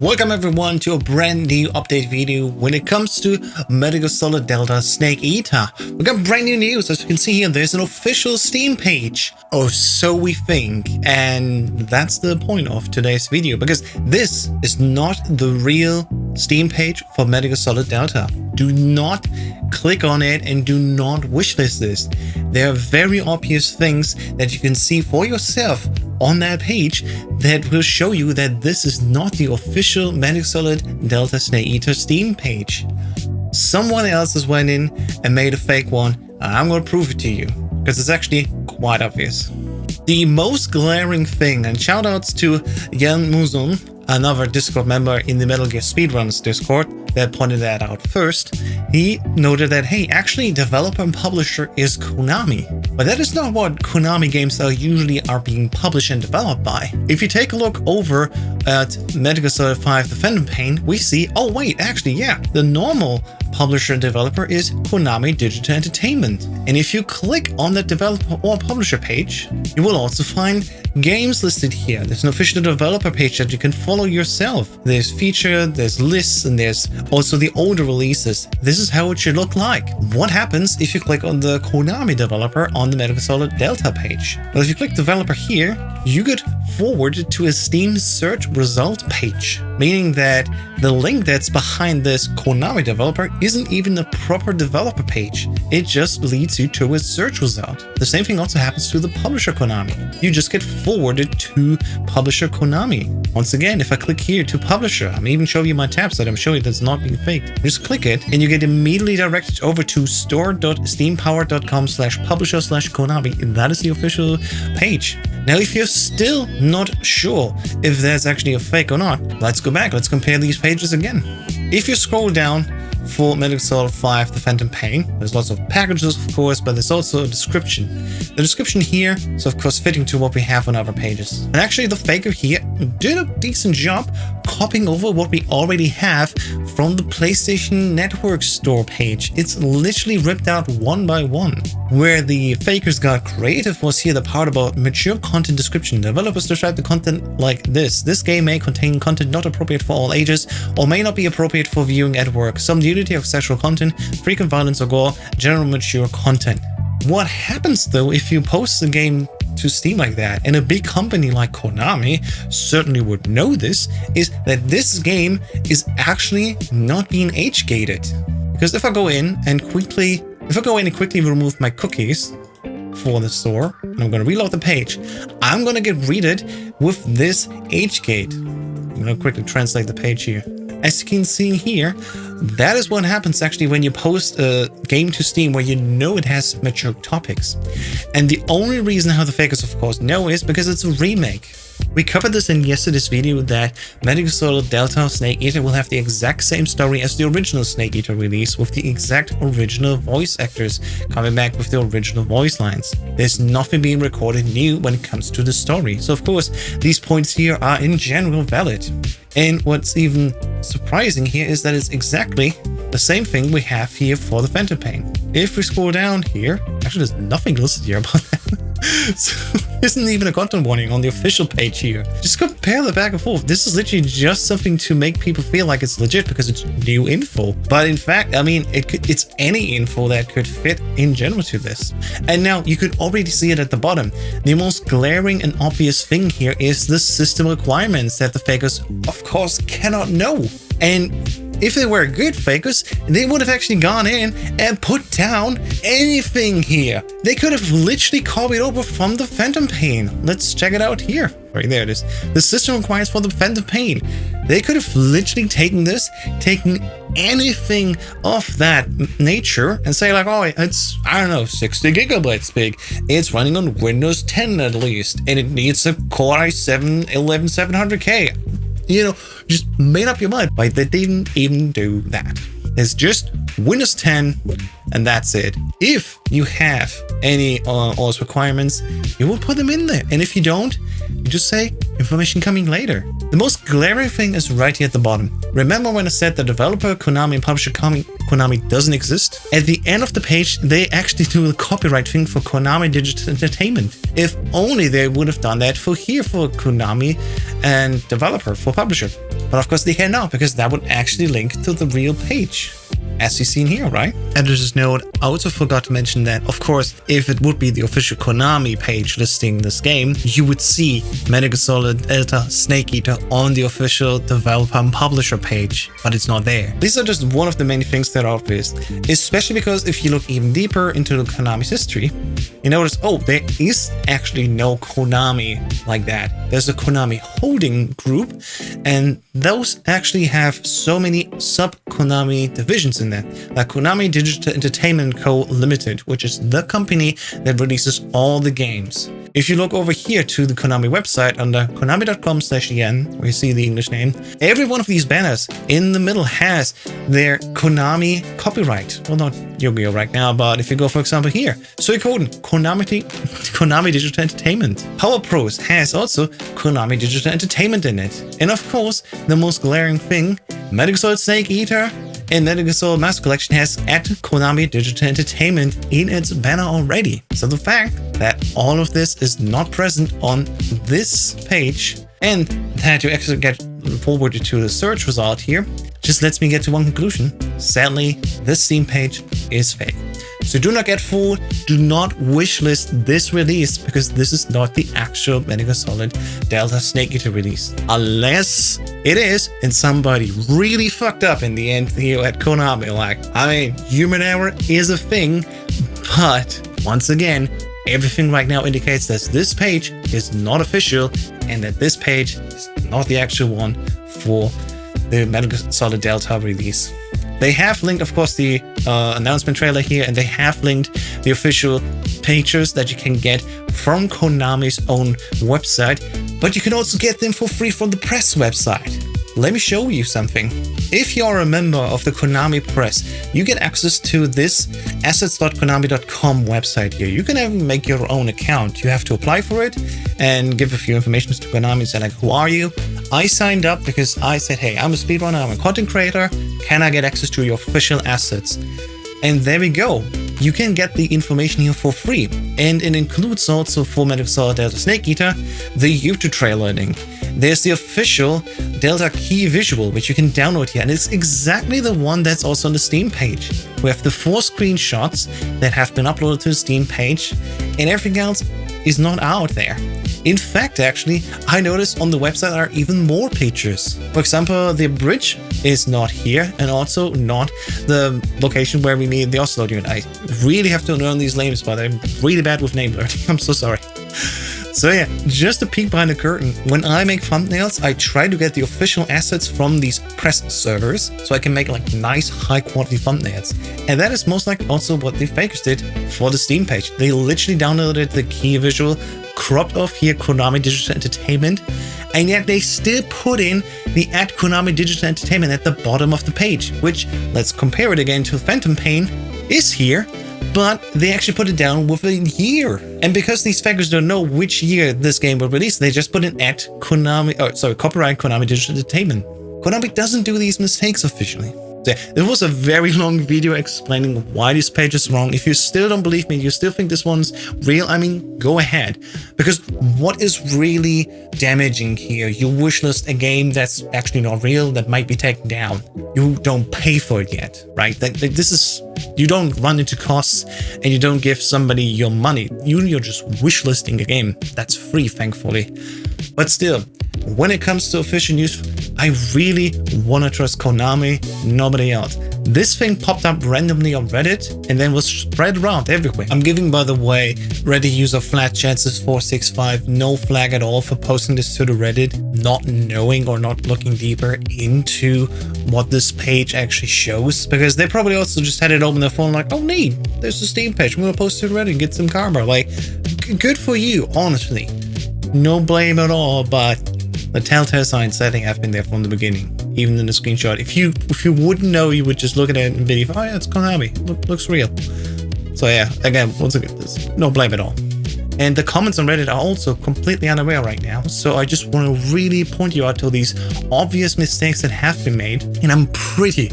Welcome everyone to a brand new update video when it comes to Metal Gear Solid Delta Snake Eater. We got brand new news. As you can see here, there's an official Steam page, or so we think, and that's the point of today's video, because this is not the real Steam page for Metal Gear Solid Delta. Do not click on it and do not wishlist this. There are very obvious things that you can see for yourself on that page that will show you that this is not the official Metal Gear Solid Delta Snake Eater Steam page. Someone else has went in and made a fake one, and I'm going to prove it to you, because it's actually quite obvious. The most glaring thing, and shoutouts to Jan Muzun, another Discord member in the Metal Gear Speedruns Discord, that pointed that out first. He noted that, hey, actually developer and publisher is Konami. But that is not what Konami games usually are being published and developed by. If you take a look over at Metal Gear Solid 5 The Phantom Pain, we see, oh wait, actually, yeah, the normal publisher and developer is Konami Digital Entertainment. And if you click on the developer or publisher page, you will also find games listed here. There's an official developer page that you can follow yourself. There's featured, there's lists, and there's also the older releases. This is how it should look like. What happens if you click on the Konami developer on the Metal Gear Solid Delta page? Well, if you click developer here, you get forwarded to a Steam search result page, meaning that the link that's behind this Konami developer isn't even a proper developer page. It just leads you to a search result. The same thing also happens to the publisher Konami. You just get forwarded to publisher Konami. Once again, if I click here to publisher, I'm even showing you my tabs that I'm showing that's not being faked. Just click it and you get immediately directed over to store.steampower.com/publisher/Konami. And that is the official page. Now, if you're still not sure if that's actually a fake or not, let's go back. Let's compare these pages again. If you scroll down for Metal Gear Solid 5 The Phantom Pain, there's lots of packages, of course, but there's also a description. The description here is, of course, fitting to what we have on other pages. And actually, the faker here did a decent job copying over what we already have from the PlayStation Network store page. It's literally ripped out one by one. Where the fakers got creative was here the part about mature content description. Developers describe the content like this. This game may contain content not appropriate for all ages or may not be appropriate for viewing at work. Some nudity of sexual content, frequent violence or gore, general mature content. What happens though if you post a game to Steam like that, and a big company like Konami certainly would know this, is that this game is actually not being age-gated. Because if I go in and quickly remove my cookies for the store, and I'm going to reload the page, I'm going to get greeted with this age gate. I'm going to quickly translate the page here. As you can see here, that is what happens actually when you post a game to Steam where you know it has mature topics. And the only reason how the fakers, of course, know is because it's a remake. We covered this in yesterday's video that Metal Gear Solid Delta Snake Eater will have the exact same story as the original Snake Eater release, with the exact original voice actors coming back with the original voice lines. There's nothing being recorded new when it comes to the story. So of course, these points here are in general valid. And what's even surprising here is that it's exactly the same thing we have here for the Phantom Pain. If we scroll down here, actually there's nothing listed here about that. So there isn't even a content warning on the official page here. Just compare the back and forth. This is literally just something to make people feel like it's legit because it's new info. But in fact, I mean, it's any info that could fit in general to this. And now you could already see it at the bottom. The most glaring and obvious thing here is the system requirements that the fakers, of course, cannot know. And if they were good fakers, they would have actually gone in and put down anything here. They could have literally copied over from the Phantom Pain. Let's check it out here. Right there it is. The system requires for the Phantom Pain. They could have literally taken anything of that nature and say like, oh, it's, I don't know, 60 gigabytes big. It's running on Windows 10 at least, and it needs a Core i7 11700K. You know, just made up your mind, but they didn't even do that. It's just Windows 10 and that's it. If you have any OS requirements, you will put them in there. And if you don't, you just say information coming later. The most glaring thing is right here at the bottom. Remember when I said the developer Konami and publisher Konami doesn't exist? At the end of the page, they actually do a copyright thing for Konami Digital Entertainment. If only they would have done that for Konami and developer for publisher. But of course they cannot, because that would actually link to the real page, as you've seen here, right? Editor's note, I also forgot to mention that, of course, if it would be the official Konami page listing this game, you would see Metal Gear Solid Delta Snake Eater on the official developer and publisher page, but it's not there. These are just one of the many things that are obvious, especially because if you look even deeper into the Konami's history, you notice, oh, there is actually no Konami like that. There's a Konami holding group, and those actually have so many sub-Konami divisions in there, like Konami Digital Entertainment Co. Limited, which is the company that releases all the games. If you look over here to the Konami website under konami.com/en, where you see the English name, every one of these banners in the middle has their Konami copyright. Well, not Yu-Gi-Oh! Right now, but if you go, for example, here, Suikoden, Konami Digital Entertainment. Power Pros has also Konami Digital Entertainment in it. And of course, the most glaring thing, Metal Gear Solid Snake Eater and Metal Gear Solid Master Collection has at Konami Digital Entertainment in its banner already. So the fact that all of this is not present on this page, and that you actually get forwarded to the search result here, just lets me get to one conclusion. Sadly, this Steam page is fake. So do not get fooled, do not wishlist this release, because this is not the actual Metal Gear Solid Delta Snake Eater release. Unless it is, and somebody really fucked up in the end here at Konami. Like, I mean, human error is a thing, but once again, everything right now indicates that this page is not official, and that this page is not the actual one for the Metal Gear Solid Delta release. They have linked, of course, the announcement trailer here, and they have linked the official pictures that you can get from Konami's own website, but you can also get them for free from the press website. Let me show you something. If you're a member of the Konami Press, you get access to this assets.konami.com website here. You can even make your own account. You have to apply for it and give a few information to Konami and say, like, who are you? I signed up because I said, hey, I'm a speedrunner, I'm a content creator. Can I get access to your official assets? And there we go. You can get the information here for free. And it includes also for Metal Gear Solid Delta Snake Eater, the YouTube trailer link. There's the official Delta key visual, which you can download here. And it's exactly the one that's also on the Steam page. We have the 4 screenshots that have been uploaded to the Steam page, and everything else is not out there. In fact, actually, I noticed on the website are even more pictures. For example, the bridge is not here, and also not the location where we need the Ocelot unit. I really have to learn these names, but I'm really bad with name learning. I'm so sorry. So yeah, just a peek behind the curtain. When I make thumbnails, I try to get the official assets from these press servers, so I can make like nice high quality thumbnails. And that is most likely also what the fakers did for the Steam page. They literally downloaded the key visual, cropped off here Konami Digital Entertainment, and yet they still put in the at Konami Digital Entertainment at the bottom of the page, which, let's compare it again to Phantom Pain, is here, but they actually put it down with a year. And because these fakers don't know which year this game will release, they just put in at Konami, copyright Konami Digital Entertainment. Konami doesn't do these mistakes officially. So it was a very long video explaining why this page is wrong. If you still don't believe me, you still think this one's real, I mean, go ahead. Because what is really damaging here? You wishlist a game that's actually not real, that might be taken down. You don't pay for it yet, right? This is, you don't run into costs and you don't give somebody your money. You're just wishlisting a game that's free, thankfully. But still, when it comes to official news, I really want to trust Konami, nobody else. This thing popped up randomly on Reddit and then was spread around everywhere. I'm giving, by the way, Reddit user Flat Chances 465 no flag at all for posting this to the Reddit, not knowing or not looking deeper into what this page actually shows, because they probably also just had it open their phone like, oh neat, there's a Steam page, I'm gonna post it to Reddit and get some karma. Like, good for you, honestly. No blame at all, but the telltale sign setting have been there from the beginning, even in the screenshot. If you wouldn't know, you would just look at it and believe, oh yeah, it's Konami, looks real. So yeah, again, once again, there's no blame at all. And the comments on Reddit are also completely unaware right now, so I just want to really point you out to these obvious mistakes that have been made, and I'm pretty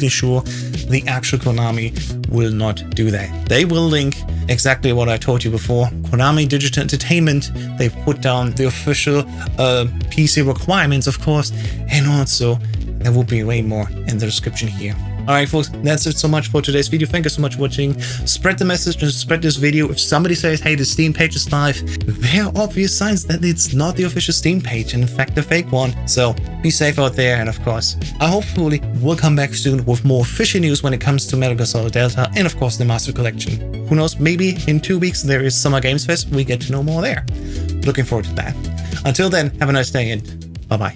sure the actual Konami will not do that. They will link exactly what I told you before. Konami Digital Entertainment, they put down the official PC requirements, of course, and also there will be way more in the description here. Alright folks, that's it so much for today's video. Thank you so much for watching. Spread the message and spread this video. If somebody says, hey, the Steam page is live, there are obvious signs that it's not the official Steam page, and in fact a fake one. So be safe out there, and of course, I hopefully will come back soon with more official news when it comes to Metal Gear Solid Delta and of course the Master Collection. Who knows, maybe in 2 weeks there is Summer Games Fest, we get to know more there. Looking forward to that. Until then, have a nice day and bye-bye.